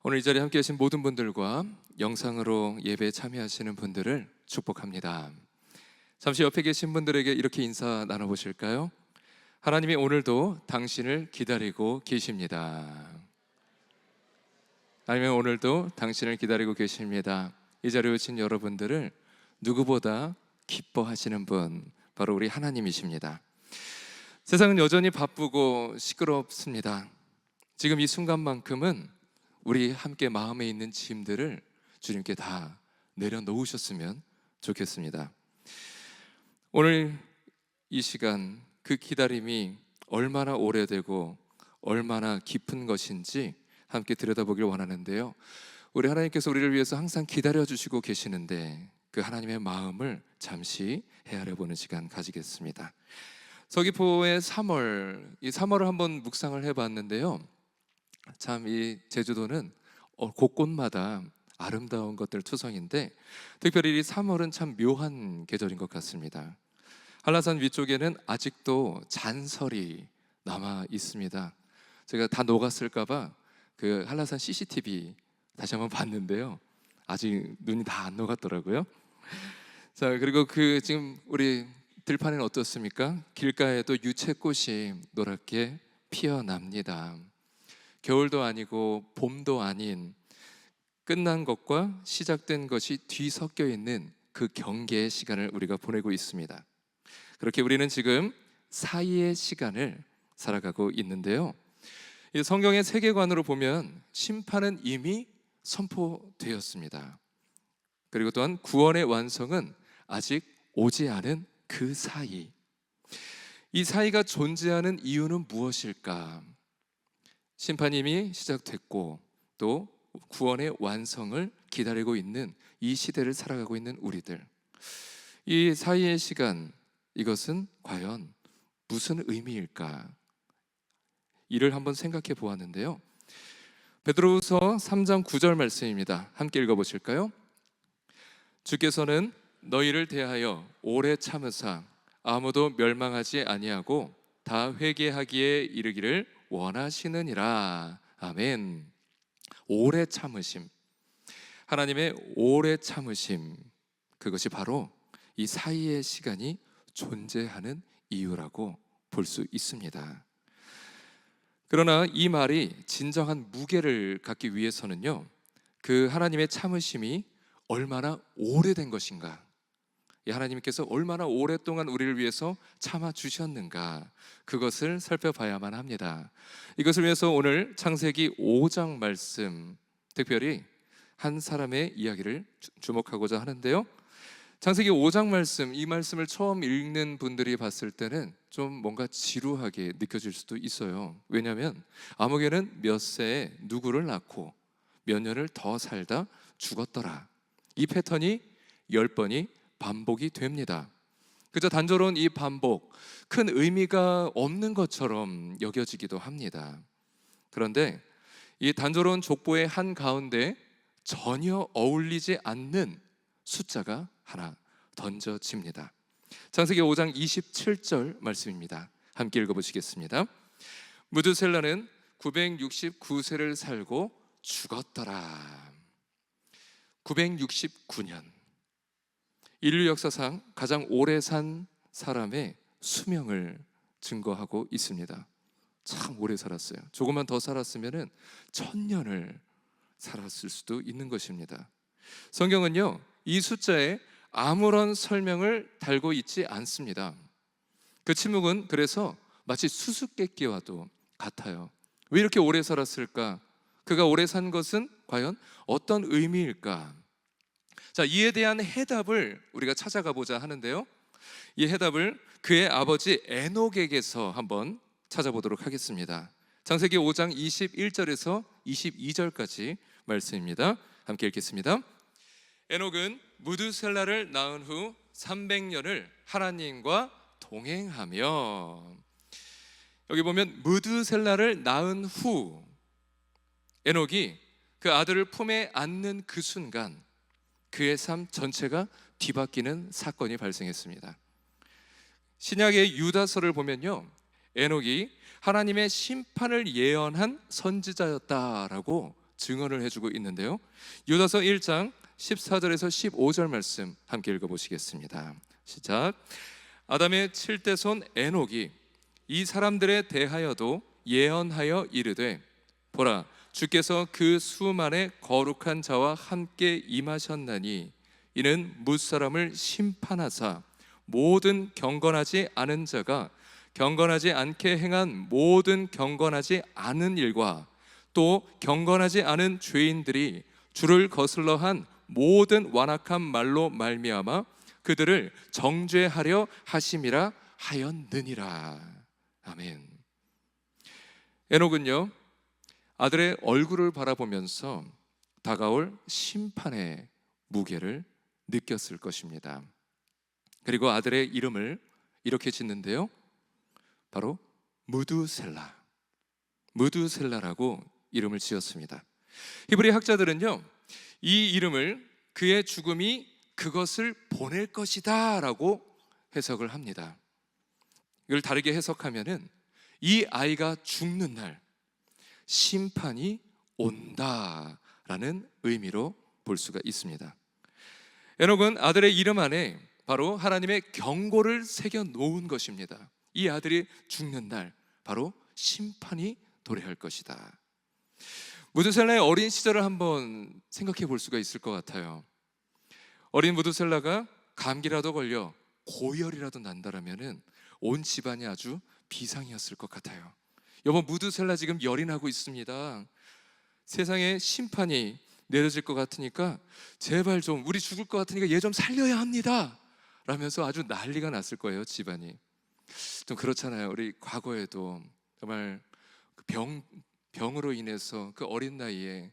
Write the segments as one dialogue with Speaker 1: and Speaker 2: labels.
Speaker 1: 오늘 이 자리에 함께 하신 모든 분들과 영상으로 예배에 참여하시는 분들을 축복합니다. 잠시 옆에 계신 분들에게 이렇게 인사 나눠보실까요? 하나님이 오늘도 당신을 기다리고 계십니다. 하나님은 오늘도 당신을 기다리고 계십니다. 이 자리에 오신 여러분들을 누구보다 기뻐하시는 분, 바로 우리 하나님이십니다. 세상은 여전히 바쁘고 시끄럽습니다. 지금 이 순간만큼은 우리 함께 마음에 있는 짐들을 주님께 다 내려놓으셨으면 좋겠습니다. 오늘 이 시간 그 기다림이 얼마나 오래되고 얼마나 깊은 것인지 함께 들여다보길 원하는데요. 우리 하나님께서 우리를 위해서 항상 기다려주시고 계시는데 그 하나님의 마음을 잠시 헤아려보는 시간 가지겠습니다. 서귀포의 3월, 이 3월을 한번 묵상을 해봤는데요. 참 이 제주도는 곳곳마다 아름다운 것들 투성인데 특별히 이 3월은 참 묘한 계절인 것 같습니다. 한라산 위쪽에는 아직도 잔설이 남아 있습니다. 제가 다 녹았을까봐 그 한라산 CCTV 다시 한번 봤는데요. 아직 눈이 다 안 녹았더라고요. 자, 그리고 그 지금 우리 들판에는 어떻습니까? 길가에도 유채꽃이 노랗게 피어납니다. 겨울도 아니고 봄도 아닌 끝난 것과 시작된 것이 뒤섞여 있는 그 경계의 시간을 우리가 보내고 있습니다. 그렇게 우리는 지금 사이의 시간을 살아가고 있는데요. 이 성경의 세계관으로 보면 심판은 이미 선포되었습니다. 그리고 또한 구원의 완성은 아직 오지 않은 그 사이, 이 사이가 존재하는 이유는 무엇일까? 심판이 이미 시작됐고 또 구원의 완성을 기다리고 있는 이 시대를 살아가고 있는 우리들, 이 사이의 시간, 이것은 과연 무슨 의미일까? 이를 한번 생각해 보았는데요. 베드로후서 3장 9절 말씀입니다. 함께 읽어보실까요? 주께서는 너희를 대하여 오래 참으사 아무도 멸망하지 아니하고 다 회개하기에 이르기를 원하시느니라. 아멘. 오래 참으심, 하나님의 오래 참으심, 그것이 바로 이 사이의 시간이 존재하는 이유라고 볼 수 있습니다. 그러나 이 말이 진정한 무게를 갖기 위해서는요, 그 하나님의 참으심이 얼마나 오래된 것인가, 이 하나님께서 얼마나 오랫동안 우리를 위해서 참아주셨는가, 그것을 살펴봐야만 합니다. 이것을 위해서 오늘 창세기 5장 말씀, 특별히 한 사람의 이야기를 주목하고자 하는데요. 창세기 5장 말씀, 이 말씀을 처음 읽는 분들이 봤을 때는 좀 뭔가 지루하게 느껴질 수도 있어요. 왜냐하면 아무개는 몇 세에 누구를 낳고 몇 년을 더 살다 죽었더라, 이 패턴이 10번이 반복이 됩니다. 그저 단조로운 이 반복, 큰 의미가 없는 것처럼 여겨지기도 합니다. 그런데 이 단조로운 족보의 한가운데 전혀 어울리지 않는 숫자가 하나 던져집니다. 창세기 5장 27절 말씀입니다. 함께 읽어보시겠습니다. 무드셀라는 969세를 살고 죽었더라. 969년, 인류 역사상 가장 오래 산 사람의 수명을 증거하고 있습니다. 참 오래 살았어요. 조금만 더 살았으면 1000년을 살았을 수도 있는 것입니다. 성경은요, 이 숫자에 아무런 설명을 달고 있지 않습니다. 그 침묵은 그래서 마치 수수께끼와도 같아요. 왜 이렇게 오래 살았을까? 그가 오래 산 것은 과연 어떤 의미일까? 자, 이에 대한 해답을 우리가 찾아가 보자 하는데요. 이 해답을 그의 아버지 에녹에게서 한번 찾아보도록 하겠습니다. 창세기 5장 21절에서 22절까지 말씀입니다. 함께 읽겠습니다. 에녹은 무드셀라를 낳은 후 300년을 하나님과 동행하며, 여기 보면 무드셀라를 낳은 후 에녹이 그 아들을 품에 안는 그 순간 그의 삶 전체가 뒤바뀌는 사건이 발생했습니다. 신약의 유다서를 보면요, 에녹이 하나님의 심판을 예언한 선지자였다라고 증언을 해주고 있는데요. 유다서 1장 14절에서 15절 말씀 함께 읽어보시겠습니다. 시작. 아담의 7대 손 에녹이 이 사람들에 대하여도 예언하여 이르되 보라 주께서 그 수만의 거룩한 자와 함께 임하셨나니 이는 뭇사람을 심판하사 모든 경건하지 않은 자가 경건하지 않게 행한 모든 경건하지 않은 일과 또 경건하지 않은 죄인들이 주를 거슬러 한 모든 완악한 말로 말미암아 그들을 정죄하려 하심이라 하였느니라. 아멘. 에녹은요 아들의 얼굴을 바라보면서 다가올 심판의 무게를 느꼈을 것입니다. 그리고 아들의 이름을 이렇게 짓는데요, 바로 무두셀라라고 이름을 지었습니다. 히브리 학자들은요 이 이름을 그의 죽음이 그것을 보낼 것이다 라고 해석을 합니다. 이걸 다르게 해석하면은 이 아이가 죽는 날 심판이 온다라는 의미로 볼 수가 있습니다. 에녹은 아들의 이름 안에 바로 하나님의 경고를 새겨 놓은 것입니다. 이 아들이 죽는 날 바로 심판이 도래할 것이다. 무두셀라의 어린 시절을 한번 생각해 볼 수가 있을 것 같아요. 어린 무두셀라가 감기라도 걸려 고열이라도 난다라면은 온 집안이 아주 비상이었을 것 같아요. 여보, 무두셀라 지금 열이 나고 있습니다. 세상에 심판이 내려질 것 같으니까 제발 좀, 우리 죽을 것 같으니까 얘 좀 살려야 합니다 라면서 아주 난리가 났을 거예요. 집안이 좀 그렇잖아요. 우리 과거에도 정말 병으로 인해서 그 어린 나이에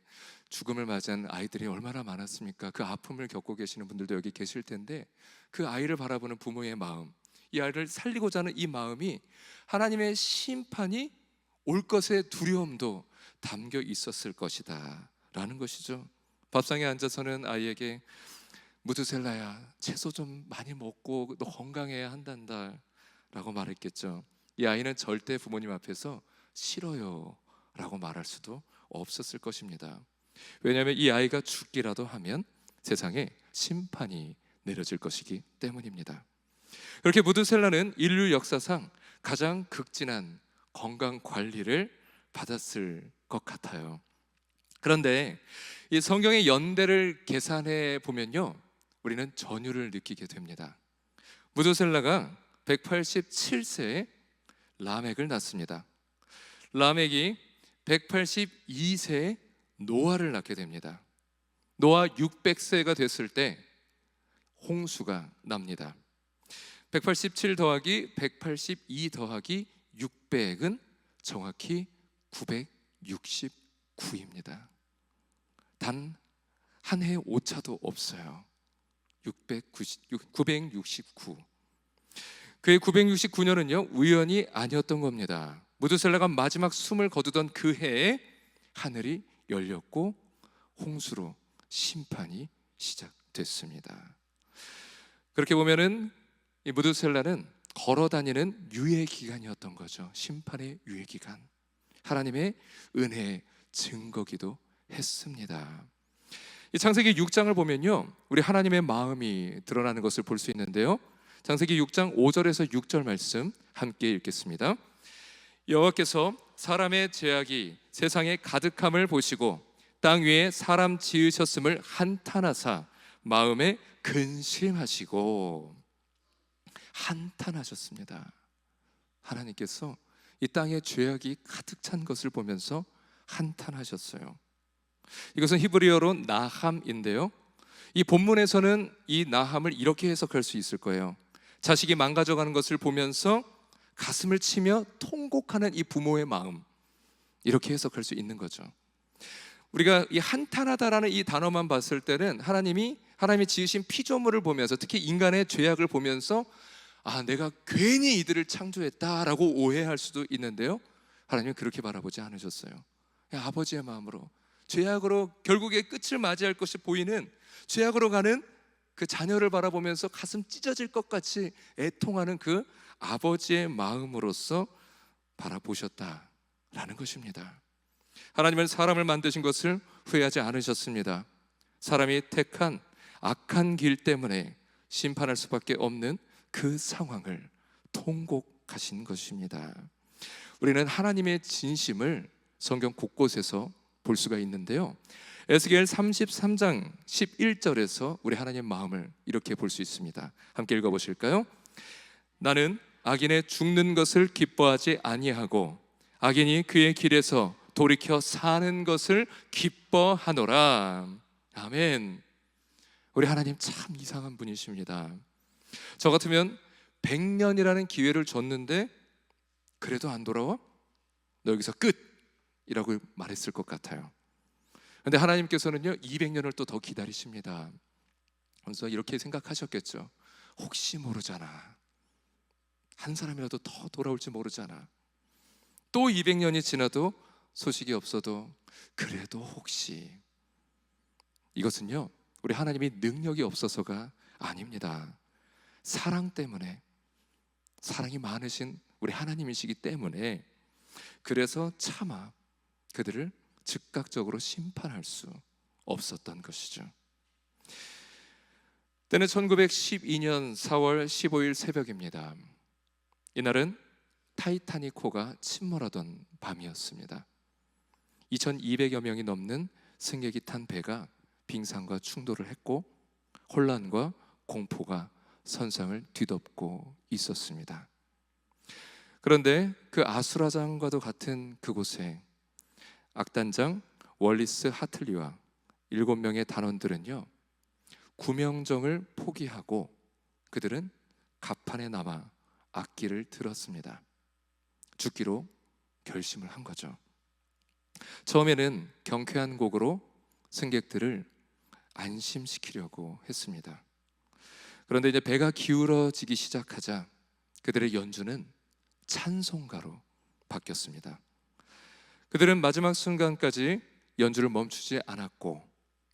Speaker 1: 죽음을 맞이한 아이들이 얼마나 많았습니까? 그 아픔을 겪고 계시는 분들도 여기 계실 텐데 그 아이를 바라보는 부모의 마음, 이 아이를 살리고자 하는 이 마음이 하나님의 심판이 올 것의 두려움도 담겨 있었을 것이다 라는 것이죠. 밥상에 앉아서는 아이에게 무두셀라야, 채소 좀 많이 먹고 너 건강해야 한단다 라고 말했겠죠. 이 아이는 절대 부모님 앞에서 싫어요 라고 말할 수도 없었을 것입니다. 왜냐하면 이 아이가 죽기라도 하면 세상에 심판이 내려질 것이기 때문입니다. 그렇게 무두셀라는 인류 역사상 가장 극진한 건강 관리를 받았을 것 같아요. 그런데 이 성경의 연대를 계산해 보면요, 우리는 전율을 느끼게 됩니다. 무두셀라가 187세에 라멕을 낳습니다. 라멕이 182세에 노아를 낳게 됩니다. 노아 600세가 됐을 때 홍수가 납니다. 187 더하기 182 더하기 600은 정확히 969입니다. 단 한 해 오차도 없어요. 969. 그의 969년은요 우연이 아니었던 겁니다. 무두셀라가 마지막 숨을 거두던 그 해에 하늘이 열렸고 홍수로 심판이 시작됐습니다. 그렇게 보면은 이 무두셀라는 걸어다니는 유예 기간이었던 거죠. 심판의 유예 기간, 하나님의 은혜의 증거기도 했습니다. 이 창세기 6장을 보면요 우리 하나님의 마음이 드러나는 것을 볼 수 있는데요, 창세기 6장 5절에서 6절 말씀 함께 읽겠습니다. 여호와께서 사람의 죄악이 세상에 가득함을 보시고 땅 위에 사람 지으셨음을 한탄하사 마음에 근심하시고, 한탄하셨습니다. 하나님께서 이 땅에 죄악이 가득 찬 것을 보면서 한탄하셨어요. 이것은 히브리어로 나함인데요, 이 본문에서는 이 나함을 이렇게 해석할 수 있을 거예요. 자식이 망가져가는 것을 보면서 가슴을 치며 통곡하는 이 부모의 마음, 이렇게 해석할 수 있는 거죠. 우리가 이 한탄하다라는 이 단어만 봤을 때는 하나님이 지으신 피조물을 보면서, 특히 인간의 죄악을 보면서 내가 괜히 이들을 창조했다라고 오해할 수도 있는데요, 하나님은 그렇게 바라보지 않으셨어요. 아버지의 마음으로, 죄악으로 결국에 끝을 맞이할 것이 보이는 죄악으로 가는 그 자녀를 바라보면서 가슴 찢어질 것 같이 애통하는 그 아버지의 마음으로서 바라보셨다라는 것입니다. 하나님은 사람을 만드신 것을 후회하지 않으셨습니다. 사람이 택한 악한 길 때문에 심판할 수밖에 없는 그 상황을 통곡하신 것입니다. 우리는 하나님의 진심을 성경 곳곳에서 볼 수가 있는데요, 에스겔 33장 11절에서 우리 하나님의 마음을 이렇게 볼 수 있습니다. 함께 읽어보실까요? 나는 악인의 죽는 것을 기뻐하지 아니하고 악인이 그의 길에서 돌이켜 사는 것을 기뻐하노라. 아멘. 우리 하나님 참 이상한 분이십니다. 저 같으면 100년이라는 기회를 줬는데 그래도 안 돌아와? 너 여기서 끝! 이라고 말했을 것 같아요. 그런데 하나님께서는요 200년을 또 더 기다리십니다. 그래서 이렇게 생각하셨겠죠. 혹시 모르잖아. 한 사람이라도 더 돌아올지 모르잖아. 또 200년이 지나도 소식이 없어도 그래도 혹시. 이것은요 우리 하나님이 능력이 없어서가 아닙니다. 사랑 때문에, 사랑이 많으신 우리 하나님이시기 때문에, 그래서 차마 그들을 즉각적으로 심판할 수 없었던 것이죠. 때는 1912년 4월 15일 새벽입니다. 이날은 타이타닉호가 침몰하던 밤이었습니다. 2200여 명이 넘는 승객이 탄 배가 빙산과 충돌을 했고 혼란과 공포가 선상을 뒤덮고 있었습니다. 그런데 그 아수라장과도 같은 그곳에 악단장 월리스 하틀리와 7명의 단원들은요 구명정을 포기하고 그들은 갑판에 남아 악기를 들었습니다. 죽기로 결심을 한 거죠. 처음에는 경쾌한 곡으로 승객들을 안심시키려고 했습니다. 그런데 이제 배가 기울어지기 시작하자 그들의 연주는 찬송가로 바뀌었습니다. 그들은 마지막 순간까지 연주를 멈추지 않았고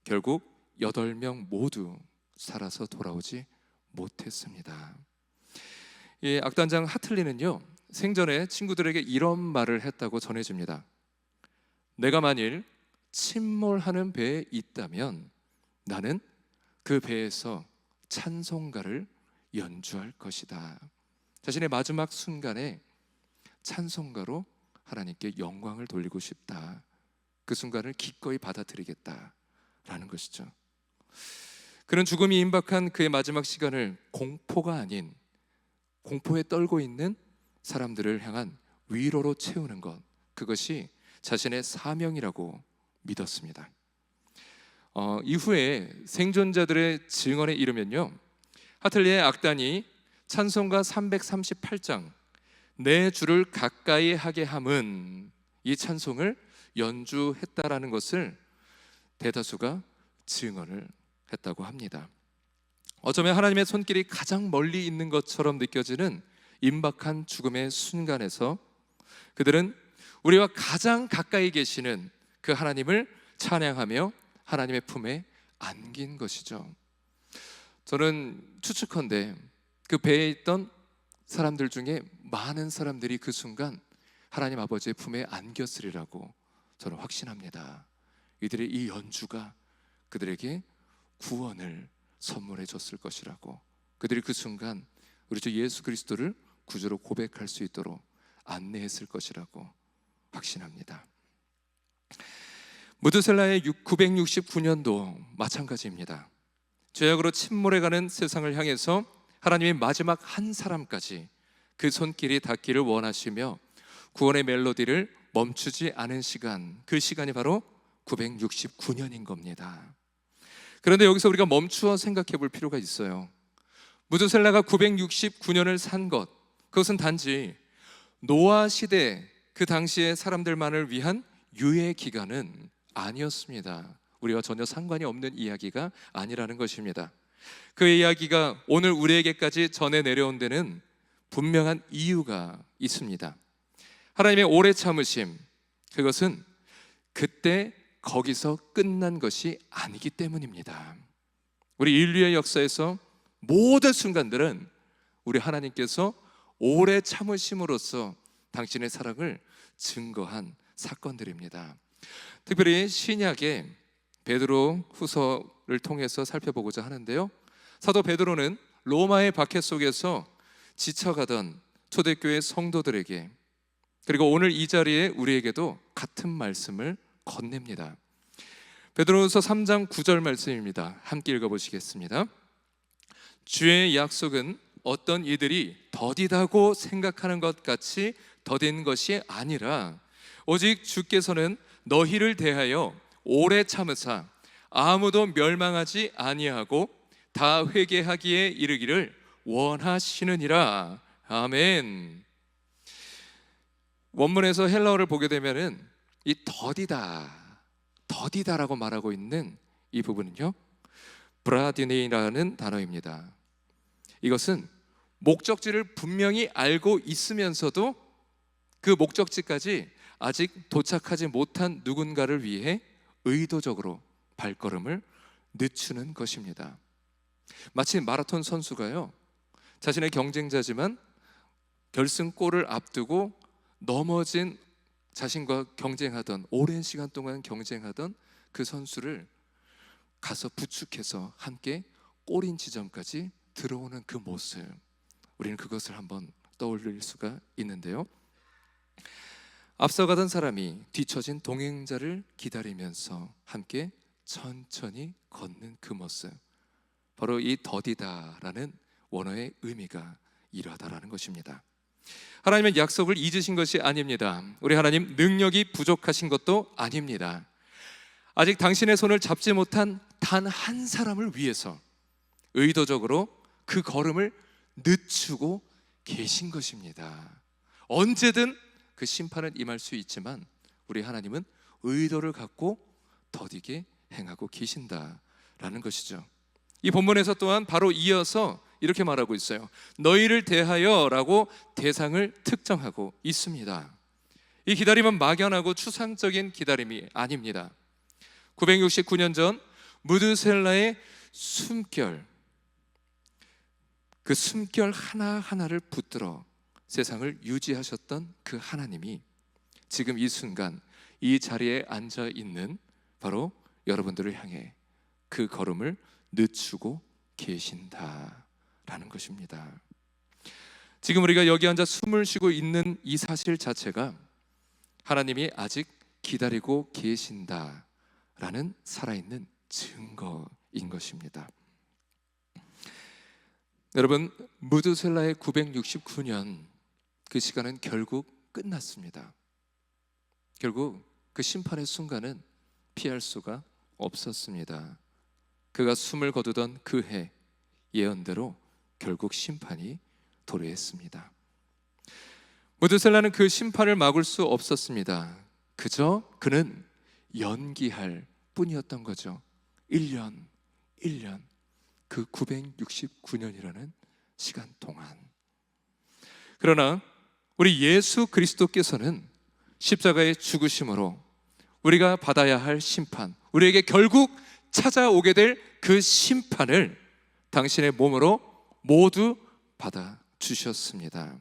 Speaker 1: 결국 8명 모두 살아서 돌아오지 못했습니다. 이 악단장 하틀리는요 생전에 친구들에게 이런 말을 했다고 전해집니다. 내가 만일 침몰하는 배에 있다면 나는 그 배에서 찬송가를 연주할 것이다. 자신의 마지막 순간에 찬송가로 하나님께 영광을 돌리고 싶다. 그 순간을 기꺼이 받아들이겠다라는 것이죠. 그런 죽음이 임박한 그의 마지막 시간을 공포가 아닌 공포에 떨고 있는 사람들을 향한 위로로 채우는 것, 그것이 자신의 사명이라고 믿었습니다. 이후에 생존자들의 증언에 이르면요 하틀리의 악단이 찬송가 338장 내 주를 가까이 하게 함은 이 찬송을 연주했다라는 것을 대다수가 증언을 했다고 합니다. 어쩌면 하나님의 손길이 가장 멀리 있는 것처럼 느껴지는 임박한 죽음의 순간에서 그들은 우리와 가장 가까이 계시는 그 하나님을 찬양하며 하나님의 품에 안긴 것이죠. 저는 추측컨대 그 배에 있던 사람들 중에 많은 사람들이 그 순간 하나님 아버지의 품에 안겼으리라고 저는 확신합니다. 이들의 이 연주가 그들에게 구원을 선물해 줬을 것이라고, 그들이 그 순간 우리 주 예수 그리스도를 구주로 고백할 수 있도록 안내했을 것이라고 확신합니다. 무드셀라의 969년도 마찬가지입니다. 죄악으로 침몰해가는 세상을 향해서 하나님의 마지막 한 사람까지 그 손길이 닿기를 원하시며 구원의 멜로디를 멈추지 않은 시간, 그 시간이 바로 969년인 겁니다. 그런데 여기서 우리가 멈추어 생각해 볼 필요가 있어요. 무드셀라가 969년을 산 것, 그것은 단지 노아 시대 그 당시의 사람들만을 위한 유예 기간은 아니었습니다. 우리와 전혀 상관이 없는 이야기가 아니라는 것입니다. 그 이야기가 오늘 우리에게까지 전해 내려온 데는 분명한 이유가 있습니다. 하나님의 오래 참으심, 그것은 그때 거기서 끝난 것이 아니기 때문입니다. 우리 인류의 역사에서 모든 순간들은 우리 하나님께서 오래 참으심으로써 당신의 사랑을 증거한 사건들입니다. 특별히 신약의 베드로 후서를 통해서 살펴보고자 하는데요, 사도 베드로는 로마의 박해 속에서 지쳐가던 초대교회 성도들에게, 그리고 오늘 이 자리에 우리에게도 같은 말씀을 건넵니다. 베드로후서 3장 9절 말씀입니다. 함께 읽어보시겠습니다. 주의 약속은 어떤 이들이 더디다고 생각하는 것 같이 더딘 것이 아니라 오직 주께서는 너희를 대하여 오래 참으사 아무도 멸망하지 아니하고 다 회개하기에 이르기를 원하시느니라. 아멘. 원문에서 헬라어를 보게 되면은 이 더디다라고 말하고 있는 이 부분은요, 브라디네이라는 단어입니다. 이것은 목적지를 분명히 알고 있으면서도 그 목적지까지 아직 도착하지 못한 누군가를 위해 의도적으로 발걸음을 늦추는 것입니다. 마치 마라톤 선수가요, 자신의 경쟁자지만 결승골을 앞두고 넘어진 자신과 경쟁하던, 오랜 시간 동안 경쟁하던 그 선수를 가서 부축해서 함께 골인 지점까지 들어오는 그 모습, 우리는 그것을 한번 떠올릴 수가 있는데요, 앞서가던 사람이 뒤처진 동행자를 기다리면서 함께 천천히 걷는 그 모습, 바로 이 더디다라는 원어의 의미가 이러하다라는 것입니다. 하나님은 약속을 잊으신 것이 아닙니다. 우리 하나님 능력이 부족하신 것도 아닙니다. 아직 당신의 손을 잡지 못한 단 한 사람을 위해서 의도적으로 그 걸음을 늦추고 계신 것입니다. 언제든 그 심판은 임할 수 있지만 우리 하나님은 의도를 갖고 더디게 행하고 계신다라는 것이죠. 이 본문에서 또한 바로 이어서 이렇게 말하고 있어요. 너희를 대하여 라고 대상을 특정하고 있습니다. 이 기다림은 막연하고 추상적인 기다림이 아닙니다. 969년 전 무드셀라의 숨결, 그 숨결 하나하나를 붙들어 세상을 유지하셨던 그 하나님이 지금 이 순간 이 자리에 앉아 있는 바로 여러분들을 향해 그 걸음을 늦추고 계신다라는 것입니다. 지금 우리가 여기 앉아 숨을 쉬고 있는 이 사실 자체가 하나님이 아직 기다리고 계신다라는 살아있는 증거인 것입니다. 여러분, 무드셀라의 969년 그 시간은 결국 끝났습니다. 결국 그 심판의 순간은 피할 수가 없었습니다. 그가 숨을 거두던 그 해 예언대로 결국 심판이 도래했습니다. 무드셀라는 그 심판을 막을 수 없었습니다. 그저 그는 연기할 뿐이었던 거죠. 1년 그 969년이라는 시간 동안. 그러나 우리 예수 그리스도께서는 십자가의 죽으심으로 우리가 받아야 할 심판, 우리에게 결국 찾아오게 될 그 심판을 당신의 몸으로 모두 받아 주셨습니다.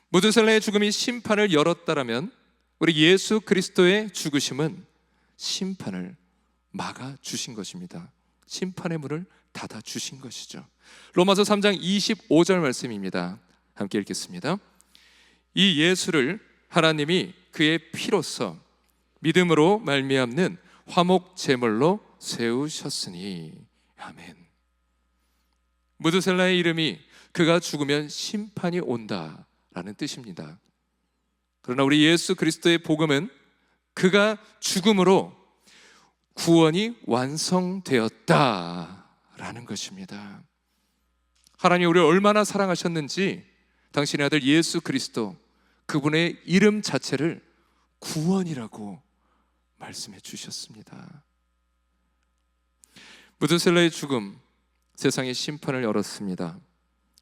Speaker 1: 무드셀라의 죽음이 심판을 열었다라면 우리 예수 그리스도의 죽으심은 심판을 막아 주신 것입니다. 심판의 문을 닫아 주신 것이죠. 로마서 3장 25절 말씀입니다. 함께 읽겠습니다. 이 예수를 하나님이 그의 피로써 믿음으로 말미암는 화목 제물로 세우셨으니. 아멘. 무드셀라의 이름이 그가 죽으면 심판이 온다라는 뜻입니다. 그러나 우리 예수 그리스도의 복음은 그가 죽음으로 구원이 완성되었다라는 것입니다. 하나님이 우리를 얼마나 사랑하셨는지 당신의 아들 예수 그리스도, 그분의 이름 자체를 구원이라고 말씀해 주셨습니다. 무드셀라의 죽음, 세상의 심판을 열었습니다.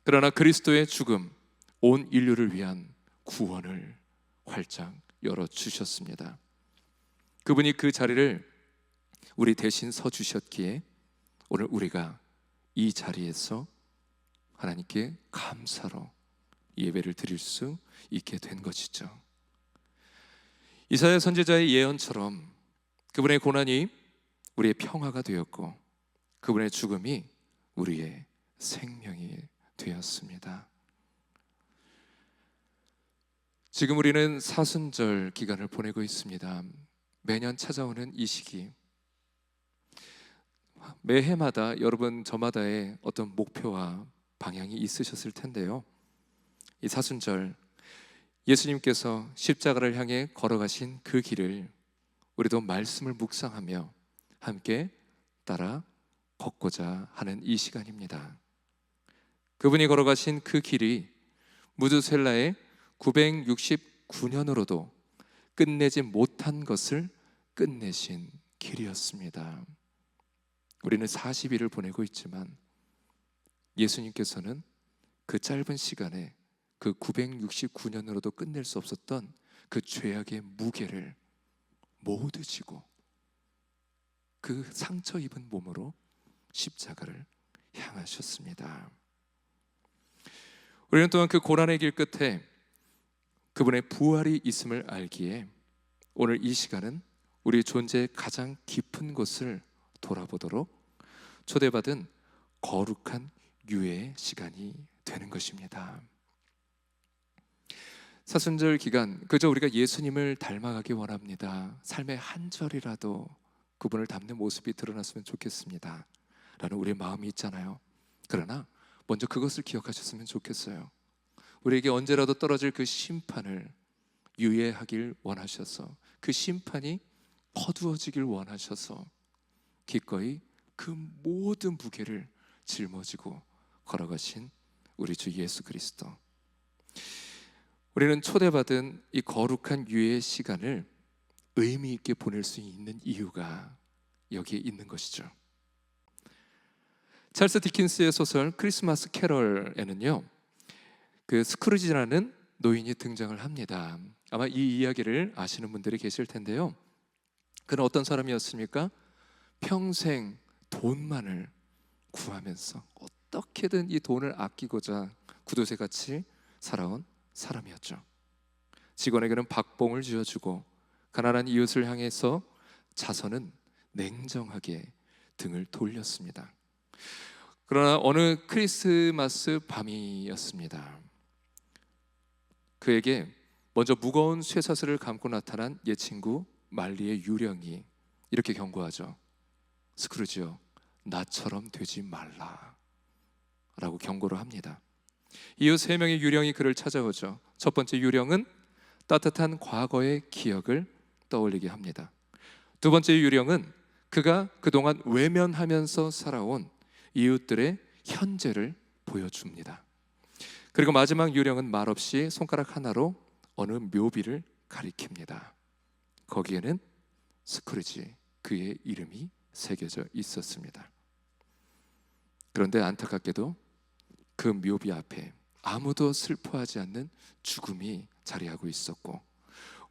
Speaker 1: 그러나 그리스도의 죽음, 온 인류를 위한 구원을 활짝 열어주셨습니다. 그분이 그 자리를 우리 대신 서주셨기에 오늘 우리가 이 자리에서 하나님께 감사로 예배를 드릴 수 있게 된 것이죠. 이사야 선지자의 예언처럼 그분의 고난이 우리의 평화가 되었고 그분의 죽음이 우리의 생명이 되었습니다. 지금 우리는 사순절 기간을 보내고 있습니다. 매년 찾아오는 이 시기, 매해마다 여러분 저마다의 어떤 목표와 방향이 있으셨을 텐데요. 이 사순절, 예수님께서 십자가를 향해 걸어가신 그 길을 우리도 말씀을 묵상하며 함께 따라 걷고자 하는 이 시간입니다. 그분이 걸어가신 그 길이 무드셀라의 969년으로도 끝내지 못한 것을 끝내신 길이었습니다. 우리는 40일을 보내고 있지만 예수님께서는 그 짧은 시간에 그 969년으로도 끝낼 수 없었던 그 죄악의 무게를 모두 지고 그 상처 입은 몸으로 십자가를 향하셨습니다. 우리는 또한 그 고난의 길 끝에 그분의 부활이 있음을 알기에 오늘 이 시간은 우리 존재의 가장 깊은 곳을 돌아보도록 초대받은 거룩한 유예의 시간이 되는 것입니다. 사순절 기간, 그저 우리가 예수님을 닮아가기 원합니다. 삶의 한 절이라도 그분을 닮는 모습이 드러났으면 좋겠습니다 라는 우리의 마음이 있잖아요. 그러나 먼저 그것을 기억하셨으면 좋겠어요. 우리에게 언제라도 떨어질 그 심판을 유예하길 원하셔서, 그 심판이 거두어지길 원하셔서 기꺼이 그 모든 무게를 짊어지고 걸어가신 우리 주 예수 그리스도. 우리는 초대받은 이 거룩한 유예의 시간을 의미 있게 보낼 수 있는 이유가 여기에 있는 것이죠. 찰스 디킨스의 소설 크리스마스 캐럴에는요, 그 스크루지라는 노인이 등장을 합니다. 아마 이 이야기를 아시는 분들이 계실 텐데요. 그는 어떤 사람이었습니까? 평생 돈만을 구하면서 어떻게든 이 돈을 아끼고자 구두쇠같이 살아온 사람이었죠. 직원에게는 박봉을 쥐어주고 가난한 이웃을 향해서 자선은 냉정하게 등을 돌렸습니다. 그러나 어느 크리스마스 밤이었습니다. 그에게 먼저 무거운 쇠사슬을 감고 나타난 옛 친구 말리의 유령이 이렇게 경고하죠. 스크루지요, 나처럼 되지 말라 라고 경고를 합니다. 이후 3명의 유령이 그를 찾아오죠. 첫 번째 유령은 따뜻한 과거의 기억을 떠올리게 합니다. 두 번째 유령은 그가 그동안 외면하면서 살아온 이웃들의 현재를 보여줍니다. 그리고 마지막 유령은 말없이 손가락 하나로 어느 묘비를 가리킵니다. 거기에는 스크루지, 그의 이름이 새겨져 있었습니다. 그런데 안타깝게도 그 묘비 앞에 아무도 슬퍼하지 않는 죽음이 자리하고 있었고,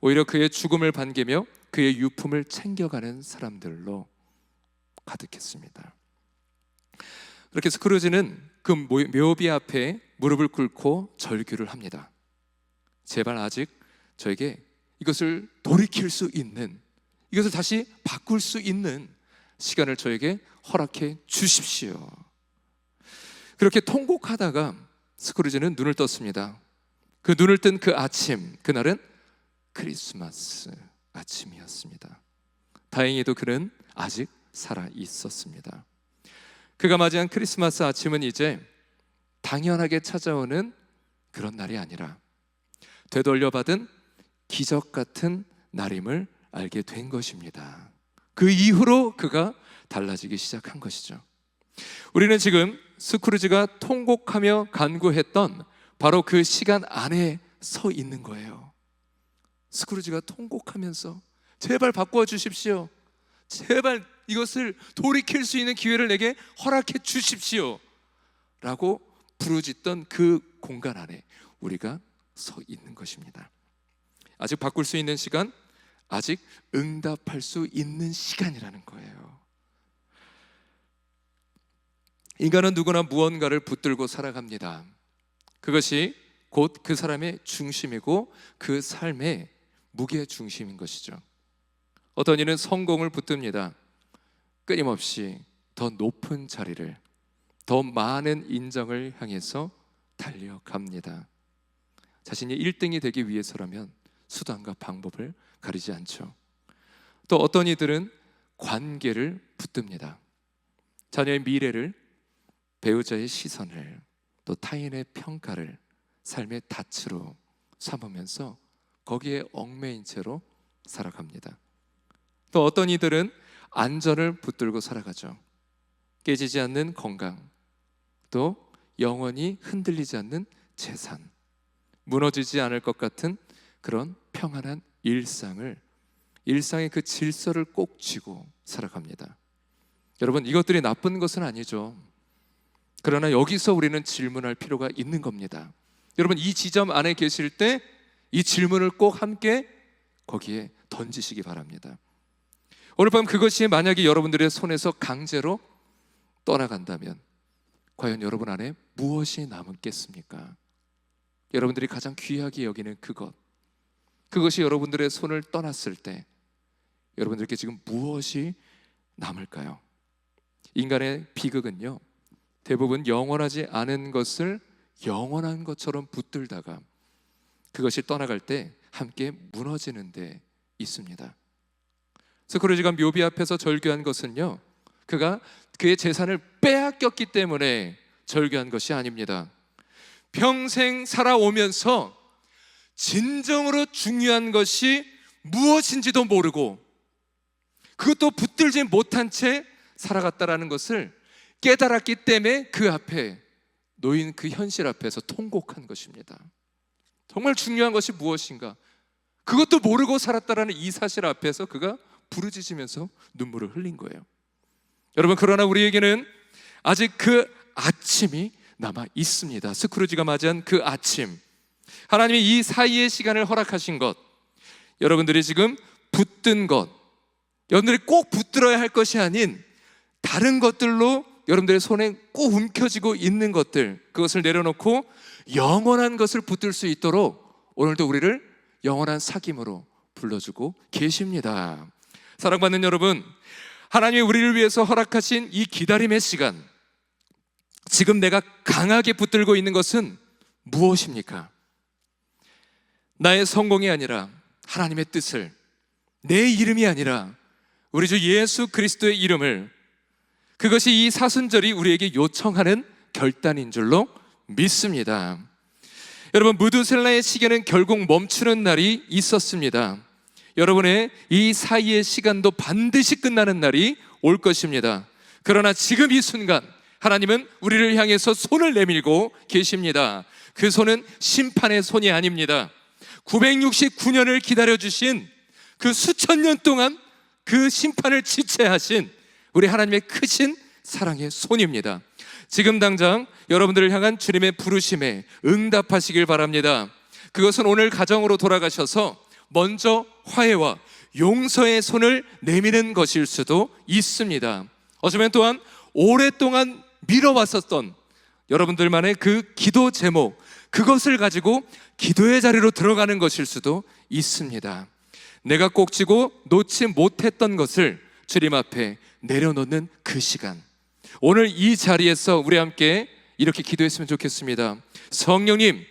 Speaker 1: 오히려 그의 죽음을 반기며 그의 유품을 챙겨가는 사람들로 가득했습니다. 그렇게 스크루지는 그 묘비 앞에 무릎을 꿇고 절규를 합니다. 제발 아직 저에게 이것을 돌이킬 수 있는, 이것을 다시 바꿀 수 있는 시간을 저에게 허락해 주십시오. 그렇게 통곡하다가 스크루지는 눈을 떴습니다. 그 눈을 뜬 그 아침, 그날은 크리스마스 아침이었습니다. 다행히도 그는 아직 살아 있었습니다. 그가 맞이한 크리스마스 아침은 이제 당연하게 찾아오는 그런 날이 아니라 되돌려받은 기적 같은 날임을 알게 된 것입니다. 그 이후로 그가 달라지기 시작한 것이죠. 우리는 지금 스크루지가 통곡하며 간구했던 바로 그 시간 안에 서 있는 거예요. 스크루지가 통곡하면서 제발 바꿔 주십시오, 제발 이것을 돌이킬 수 있는 기회를 내게 허락해 주십시오 라고 부르짖던 그 공간 안에 우리가 서 있는 것입니다. 아직 바꿀 수 있는 시간, 아직 응답할 수 있는 시간이라는 거예요. 인간은 누구나 무언가를 붙들고 살아갑니다. 그것이 곧 그 사람의 중심이고 그 삶의 무게 중심인 것이죠. 어떤 이는 성공을 붙듭니다. 끊임없이 더 높은 자리를, 더 많은 인정을 향해서 달려갑니다. 자신이 1등이 되기 위해서라면 수단과 방법을 가리지 않죠. 또 어떤 이들은 관계를 붙듭니다. 자녀의 미래를, 배우자의 시선을, 또 타인의 평가를 삶의 닻으로 삼으면서 거기에 얽매인 채로 살아갑니다. 또 어떤 이들은 안전을 붙들고 살아가죠. 깨지지 않는 건강, 또 영원히 흔들리지 않는 재산, 무너지지 않을 것 같은 그런 평안한 일상의 그 질서를 꼭 쥐고 살아갑니다. 여러분, 이것들이 나쁜 것은 아니죠. 그러나 여기서 우리는 질문할 필요가 있는 겁니다. 여러분, 이 지점 안에 계실 때 이 질문을 꼭 함께 거기에 던지시기 바랍니다. 오늘 밤 그것이 만약에 여러분들의 손에서 강제로 떠나간다면 과연 여러분 안에 무엇이 남겠습니까? 여러분들이 가장 귀하게 여기는 그것이 여러분들의 손을 떠났을 때 여러분들께 지금 무엇이 남을까요? 인간의 비극은요, 대부분 영원하지 않은 것을 영원한 것처럼 붙들다가 그것이 떠나갈 때 함께 무너지는 데 있습니다. 스크루지가 묘비 앞에서 절규한 것은요, 그가 그의 재산을 빼앗겼기 때문에 절규한 것이 아닙니다. 평생 살아오면서 진정으로 중요한 것이 무엇인지도 모르고 그것도 붙들지 못한 채 살아갔다라는 것을 깨달았기 때문에 그 앞에 놓인 그 현실 앞에서 통곡한 것입니다. 정말 중요한 것이 무엇인가, 그것도 모르고 살았다라는 이 사실 앞에서 그가 부르짖으면서 눈물을 흘린 거예요. 여러분, 그러나 우리에게는 아직 그 아침이 남아 있습니다. 스크루지가 맞이한 그 아침, 하나님이 이 사이의 시간을 허락하신 것, 여러분들이 지금 붙든 것, 여러분들이 꼭 붙들어야 할 것이 아닌 다른 것들로 여러분들의 손에 꼭 움켜쥐고 있는 것들, 그것을 내려놓고 영원한 것을 붙들 수 있도록 오늘도 우리를 영원한 사귐으로 불러주고 계십니다. 사랑받는 여러분, 하나님이 우리를 위해서 허락하신 이 기다림의 시간, 지금 내가 강하게 붙들고 있는 것은 무엇입니까? 나의 성공이 아니라 하나님의 뜻을, 내 이름이 아니라 우리 주 예수 그리스도의 이름을, 그것이 이 사순절이 우리에게 요청하는 결단인 줄로 믿습니다. 여러분, 무두셀라의 시계는 결국 멈추는 날이 있었습니다. 여러분의 이 사이의 시간도 반드시 끝나는 날이 올 것입니다. 그러나 지금 이 순간 하나님은 우리를 향해서 손을 내밀고 계십니다. 그 손은 심판의 손이 아닙니다. 969년을 기다려주신 그 수천 년 동안 그 심판을 지체하신 우리 하나님의 크신 사랑의 손입니다. 지금 당장 여러분들을 향한 주님의 부르심에 응답하시길 바랍니다. 그것은 오늘 가정으로 돌아가셔서 먼저 화해와 용서의 손을 내미는 것일 수도 있습니다. 어쩌면 또한 오랫동안 미뤄왔었던 여러분들만의 그 기도 제목, 그것을 가지고 기도의 자리로 들어가는 것일 수도 있습니다. 내가 꼭 쥐고 놓지 못했던 것을 주님 앞에 내려놓는 그 시간, 오늘 이 자리에서 우리 함께 이렇게 기도했으면 좋겠습니다. 성령님,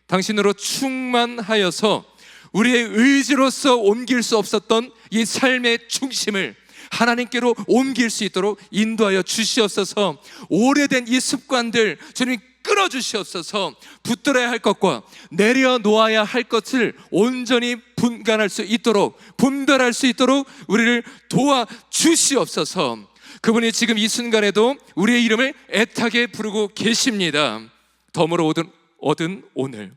Speaker 1: 당신으로 충만하여서 우리의 의지로서 옮길 수 없었던 이 삶의 중심을 하나님께로 옮길 수 있도록 인도하여 주시옵소서. 오래된 이 습관들 주님 끊어주시옵소서. 붙들어야 할 것과 내려놓아야 할 것을 온전히 분간할 수 있도록, 분별할 수 있도록 우리를 도와주시옵소서. 그분이 지금 이 순간에도 우리의 이름을 애타게 부르고 계십니다. 덤으로 얻은 오늘,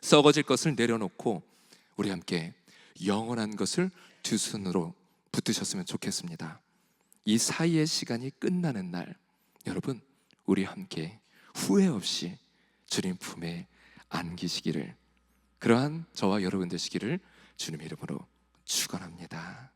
Speaker 1: 썩어질 것을 내려놓고 우리 함께 영원한 것을 두 손으로 붙드셨으면 좋겠습니다. 이 사이의 시간이 끝나는 날, 여러분, 우리 함께 후회 없이 주님 품에 안기시기를, 그러한 저와 여러분 되시기를 주님의 이름으로 축원합니다.